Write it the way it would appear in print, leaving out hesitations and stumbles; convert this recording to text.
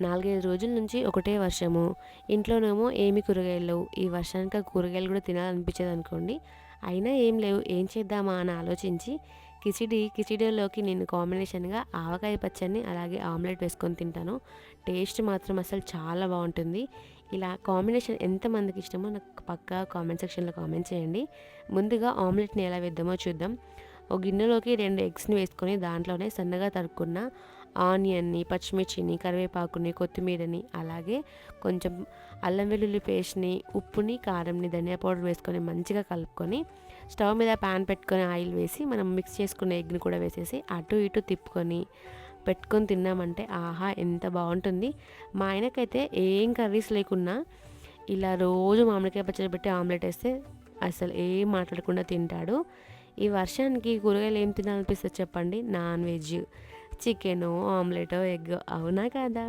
4, 5 రోజుల నుంచి ఒకటే వర్షము. ఇంట్లోనేమో ఏమి కూరగాయలు లేవు. ఈ వర్షానికి ఆ కూరగాయలు కూడా తినాలనిపించేదనుకోండి. అయినా ఏం లేవు. ఏం చేద్దామా అని ఆలోచించి కిచిడీలోకి నేను కాంబినేషన్‌గా ఆవకాయ పచ్చడిని, అలాగే ఆమ్లెట్ వేసుకొని తింటాను. టేస్ట్ మాత్రం అసలు చాలా బావుంటుంది. ఇలా కాంబినేషన్ ఎంతమందికి ఇష్టమో నాకు పక్కా కామెంట్ సెక్షన్‌లో కామెంట్ చేయండి. ముందుగా ఆమ్లెట్‌ని ఎలా వేద్దామో చూద్దాం. ఒక గిన్నెలోకి 2 ఎగ్స్‌ని వేసుకొని దాంట్లోనే సన్నగా తరుక్కున్న ఆనియన్‌ని, పచ్చిమిర్చిని, కరివేపాకుని, కొత్తిమీరని, అలాగే కొంచెం అల్లం వెల్లుల్లి పేస్ట్‌ని, ఉప్పుని, కారంని, ధనియా పౌడర్ వేసుకొని మంచిగా కలుపుకొని స్టవ్ మీద పాన్ పెట్టుకొని ఆయిల్ వేసి మనం మిక్స్ చేసుకున్న ఎగ్‌ని కూడా వేసేసి అటు ఇటు తిప్పుకొని పెట్టుకొని తిన్నామంటే ఆహా! ఎంత బావుంటుంది. మా ఆయనకైతే ఏం కర్రీస్ లేకున్నా ఇలా రోజు మామిడికాయ పచ్చడి పెట్టి ఆమ్లెట్ ఏస్తే అసలు ఏం మాట్లాడకుండా తింటాడు. ఈ వర్షానికి కూరగాయలు ఏం తినాలనిపిస్తది చెప్పండి? Non veg. చికెనో, ఆమ్లెటో, ఎగ్గో అవునా కాదా?